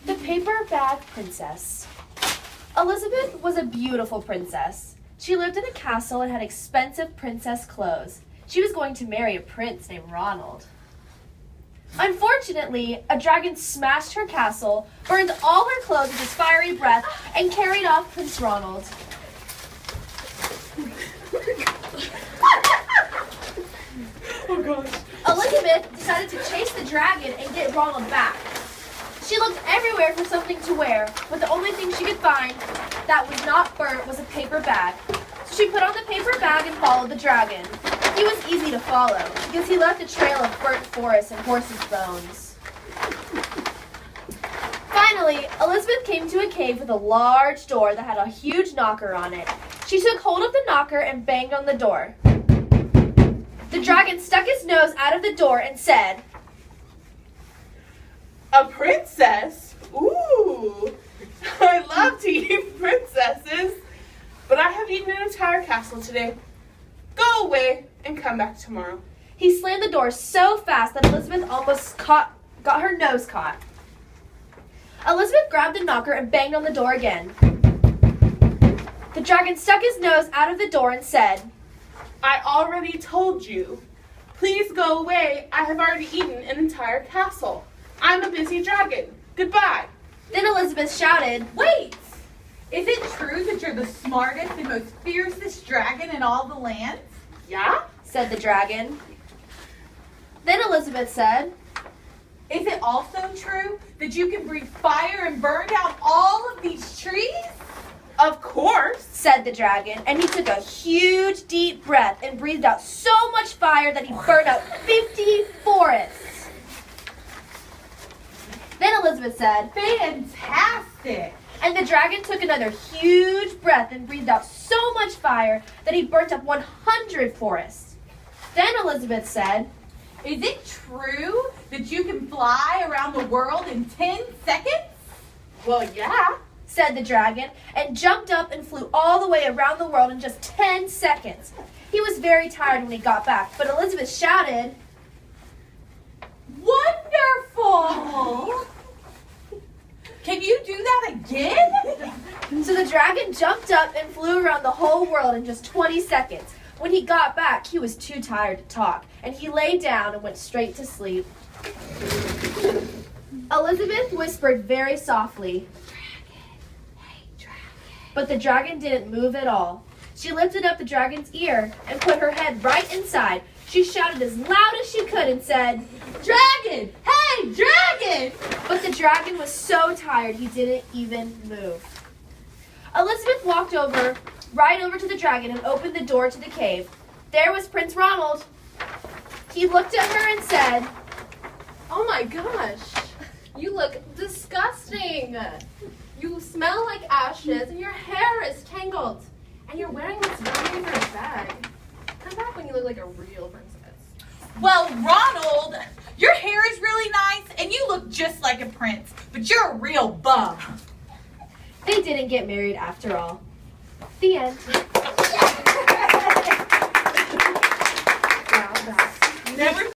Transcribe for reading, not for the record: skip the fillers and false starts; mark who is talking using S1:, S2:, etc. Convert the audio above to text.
S1: The Paper Bag Princess. Elizabeth was a beautiful princess. She lived in a castle and had expensive princess clothes. She was going to marry a prince named Ronald. Unfortunately, a dragon smashed her castle, burned all her clothes with his fiery breath, and carried off Prince Ronald.
S2: Oh gosh.
S1: Elizabeth decided to chase the dragon and get Ronald back. She looked everywhere for something to wear, but the only thing she could find that was not burnt was a paper bag. So she put on the paper bag and followed the dragon. He was easy to follow because he left a trail of burnt forest and horses' bones. Finally, Elizabeth came to a cave with a large door that had a huge knocker on it. She took hold of the knocker and banged on the door. The dragon stuck his nose out of the door and said,
S2: A princess? Ooh. I love to eat princesses. But I have eaten an entire castle today. Go away and come back tomorrow.
S1: He slammed the door so fast that Elizabeth almost got her nose caught. Elizabeth grabbed the knocker and banged on the door again. The dragon stuck his nose out of the door and said,
S2: I already told you. Please go away. I have already eaten an entire castle. I'm a busy dragon. Goodbye.
S1: Then Elizabeth shouted,
S3: Wait! Is it true that you're the smartest and most fiercest dragon in all the land?
S2: Yeah?
S1: said the dragon. Then Elizabeth said,
S3: Is it also true that you can breathe fire and burn down all of these trees?
S2: Of course.
S1: said the dragon, and he took a huge deep breath and breathed out so much fire that he burned out 50 forests. Then Elizabeth said,
S3: Fantastic!
S1: and the dragon took another huge breath and breathed out so much fire that he burnt up 100 forests. Then Elizabeth said,
S3: Is it true that you can fly around the world in 10 seconds?
S2: Well, yeah.
S1: said the dragon, and jumped up and flew all the way around the world in just 10 seconds. He was very tired when he got back, but Elizabeth shouted,
S3: Wonderful! Can you do that again?
S1: So the dragon jumped up and flew around the whole world in just 20 seconds. When he got back, he was too tired to talk, and he lay down and went straight to sleep. Elizabeth whispered very softly, but the dragon didn't move at all. She lifted up the dragon's ear and put her head right inside. She shouted as loud as she could and said, Dragon! Hey, dragon! But the dragon was so tired he didn't even move. Elizabeth walked right over to the dragon and opened the door to the cave. There was Prince Ronald. He looked at her and said,
S4: Oh my gosh, you look disgusting. You smell like ashes and your hair is tangled. And you're wearing this very nice bag. Come back when you look like a real princess.
S3: Well, Ronald, your hair is really nice and you look just like a prince, but you're a real bum.
S1: They didn't get married after all. The end.
S2: Never